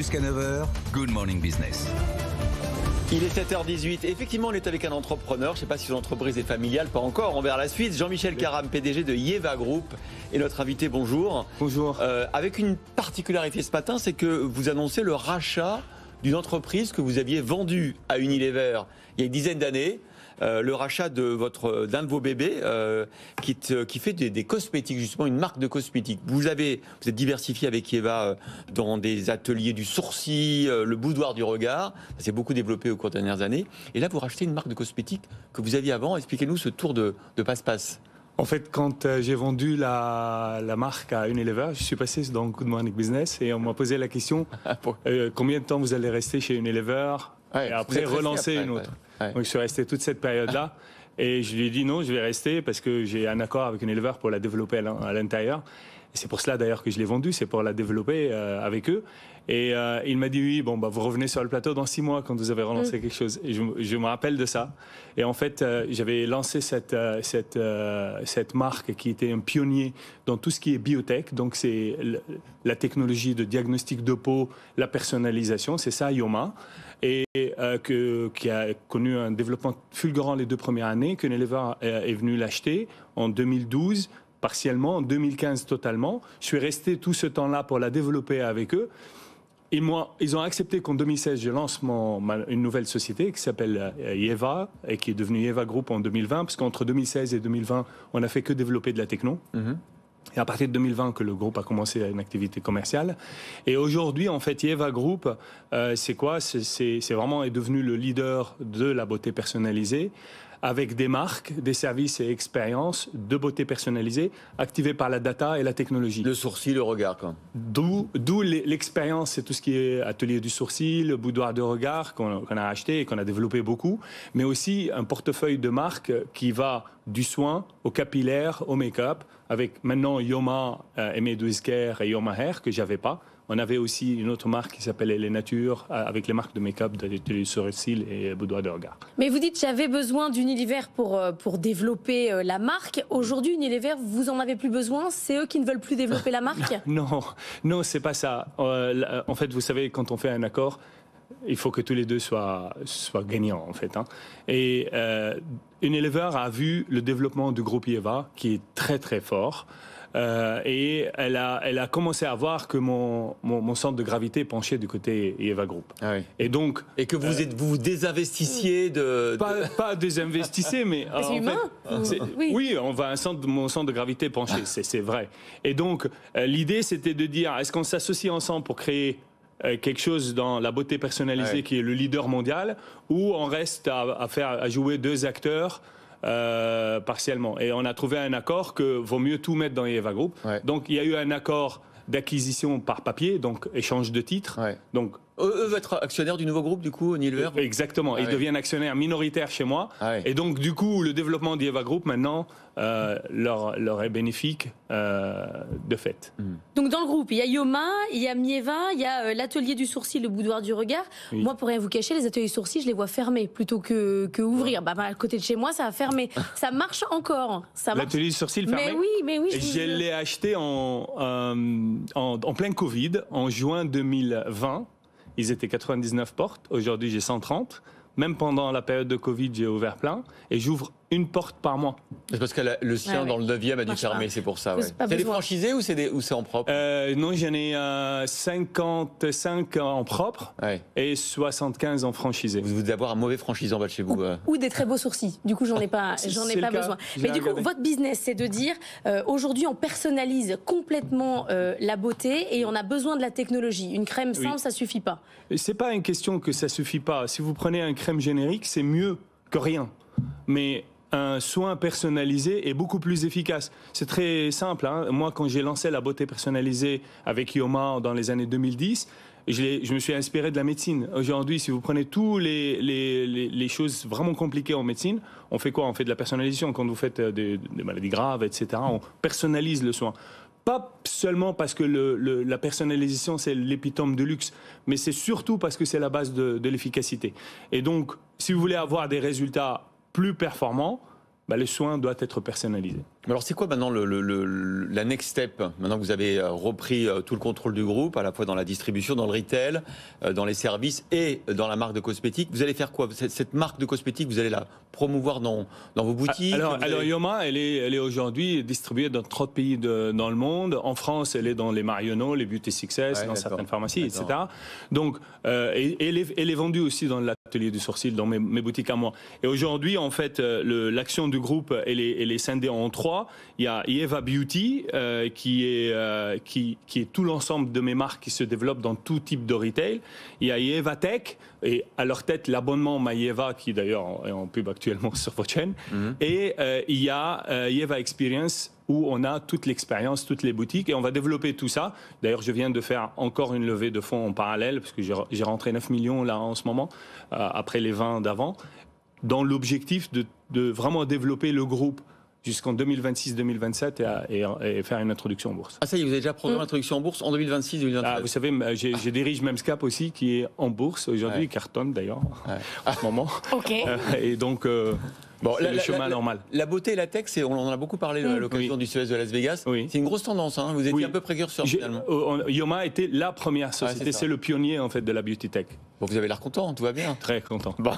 Jusqu'à 9h, Good Morning Business. Il est 7h18. Effectivement, on est avec un entrepreneur. Je ne sais pas si son entreprise est familiale, pas encore. On verra la suite. Jean-Michel Caram, PDG de Yeva Group, est notre invité. Bonjour. Bonjour. Avec une particularité ce matin, c'est que vous annoncez le rachat d'une entreprise que vous aviez vendue à Unilever il y a une dizaine d'années. Le rachat d'un de vos bébés qui fait des cosmétiques, justement une marque de cosmétiques. Vous êtes diversifié avec Yeva dans des ateliers du sourcil, le boudoir du regard. Ça s'est beaucoup développé au cours des dernières années. Et là, vous rachetez une marque de cosmétiques que vous aviez avant. Expliquez-nous ce tour de passe-passe. En fait, quand j'ai vendu la marque à Unilever, je suis passé dans Good Morning Business et on m'a posé la question combien de temps vous allez rester chez Unilever et après relancer une autre. Ouais. Donc je suis resté toute cette période-là et je lui ai dit non, je vais rester parce que j'ai un accord avec Unilever pour la développer à l'intérieur. Et c'est pour cela d'ailleurs que je l'ai vendue, c'est pour la développer avec eux. Et il m'a dit oui, bon bah vous revenez sur le plateau dans 6 mois quand vous avez relancé quelque chose. Et je me rappelle de ça. Et en fait, j'avais lancé cette marque qui était un pionnier dans tout ce qui est biotech. Donc c'est la technologie de diagnostic de peau, la personnalisation, c'est ça Yoma. Et qui a connu un développement fulgurant les 2 premières années, que Unilever est venu l'acheter en 2012, partiellement, en 2015 totalement. Je suis resté tout ce temps-là pour la développer avec eux. Et moi, ils ont accepté qu'en 2016, je lance une nouvelle société qui s'appelle Yeva et qui est devenue Yeva Group en 2020, parce qu'entre 2016 et 2020, on n'a fait que développer de la techno. Et à partir de 2020 que le groupe a commencé une activité commerciale. Et aujourd'hui, en fait, Yeva Group, c'est quoi ? C'est vraiment est devenu le leader de la beauté personnalisée, avec des marques, des services et expériences de beauté personnalisée activées par la data et la technologie. Le sourcil, le regard, quoi. D'où l'expérience, c'est tout ce qui est atelier du sourcil, le boudoir de regard qu'on a acheté et qu'on a développé beaucoup, mais aussi un portefeuille de marques qui va du soin au capillaire, au make-up, avec maintenant Yoma, Aimé Care et Yoma Hair que j'avais pas. On avait aussi une autre marque qui s'appelait Les Natures, avec les marques de make-up, de sourcil et boudoir de regard. Mais vous dites, j'avais besoin d'Unilever pour développer la marque. Aujourd'hui, Unilever, vous en avez plus besoin ? C'est eux qui ne veulent plus développer la marque ? Non, c'est pas ça. En fait, vous savez, quand on fait un accord, il faut que tous les deux soient gagnants, en fait. Et Unilever a vu le développement du groupe Yeva, qui est très, très fort. Et elle a commencé à voir que mon centre de gravité penchait du côté Yeva Group. Ah oui. Et que vous désinvestissiez de... Pas désinvestissez, mais c'est humain. Oui, mon centre de gravité penchait, c'est vrai. Et donc, l'idée, c'était de dire, est-ce qu'on s'associe ensemble pour créer quelque chose dans la beauté personnalisée qui est le leader mondial, ou on reste à jouer 2 acteurs partiellement. Et on a trouvé un accord que vaut mieux tout mettre dans Yeva Group. Donc il y a eu un accord d'acquisition par papier, donc échange de titres. Donc eux vont être actionnaires du nouveau groupe, du coup, Unilever. Exactement. Ils deviennent actionnaires minoritaires chez moi. Et donc, du coup, le développement d'Yeva Group, maintenant, leur est bénéfique de fait. Donc, dans le groupe, il y a Yoma, il y a Mieva, il y a l'atelier du sourcil, le boudoir du regard. Oui. Moi, pour rien vous cacher, les ateliers du sourcil, je les vois fermés plutôt que ouvrir. À côté de chez moi, ça a fermé. Ça marche encore. L'atelier du sourcil fermé ? Mais oui. Je l'ai acheté en plein Covid, en juin 2020. Ils étaient 99 portes. Aujourd'hui, j'ai 130. Même pendant la période de Covid, j'ai ouvert plein. Et j'ouvre une porte par mois. C'est parce que le sien, dans le 9e, a dû fermer, c'est pour ça. C'est des franchisés ou c'est en propre ? Non, j'en ai 55 en propre et 75 en franchisé. Vous devez avoir un mauvais franchisé en bas de chez vous. Ou des très beaux sourcils. Du coup, j'en ai pas besoin. Mais du coup, votre business, c'est de dire, aujourd'hui, on personnalise complètement la beauté et on a besoin de la technologie. Une crème simple, ça suffit pas. C'est pas une question que ça suffit pas. Si vous prenez une crème générique, c'est mieux que rien. Mais un soin personnalisé est beaucoup plus efficace. C'est très simple. Moi, quand j'ai lancé la beauté personnalisée avec Yoma dans les années 2010, je me suis inspiré de la médecine. Aujourd'hui, si vous prenez tous les choses vraiment compliquées en médecine, on fait quoi ? On fait de la personnalisation. Quand vous faites des maladies graves, etc., on personnalise le soin. Pas seulement parce que la personnalisation, c'est l'épitome de luxe, mais c'est surtout parce que c'est la base de l'efficacité. Et donc, si vous voulez avoir des résultats plus performants, le soin doit être personnalisé. Alors c'est quoi maintenant la next step? Maintenant que vous avez repris tout le contrôle du groupe, à la fois dans la distribution, dans le retail, dans les services et dans la marque de cosmétiques, vous allez faire quoi? Cette marque de cosmétiques, vous allez la promouvoir dans vos boutiques? Alors Yoma, elle est aujourd'hui distribuée dans 30 pays dans le monde. En France, elle est dans les Marionneaux, les Beauty Success, dans certaines pharmacies, etc. Donc, elle est vendue aussi dans l'atelier du sourcil, dans mes boutiques à moi. Et aujourd'hui, en fait, l'action du groupe, elle est scindée en 3. Il y a Eva Beauty, qui est tout l'ensemble de mes marques qui se développent dans tout type de retail. Il y a Eva Tech, et à leur tête, l'abonnement MyEva, qui d'ailleurs est en pub actuellement sur votre chaîne. Et il y a Eva Experience, où on a toute l'expérience, toutes les boutiques, et on va développer tout ça. D'ailleurs, je viens de faire encore une levée de fonds en parallèle, parce que j'ai rentré 9 millions là en ce moment, après les 20 d'avant, dans l'objectif de vraiment développer le groupe jusqu'en 2026-2027 et faire une introduction en bourse. Ah ça y est, vous avez déjà programmé l'introduction en bourse en 2026-2027. Vous savez, je dirige Memscap aussi, qui est en bourse aujourd'hui, cartonne d'ailleurs, en ce moment. Ok. Et donc... c'est le chemin normal. La beauté et la tech, on en a beaucoup parlé à l'occasion du CES de Las Vegas. C'est une grosse tendance, hein. Vous étiez un peu précurseur finalement. Yoma était la première société, c'est le pionnier en fait de la beauty tech. Bon, vous avez l'air content, tout va bien. Très content. Bon.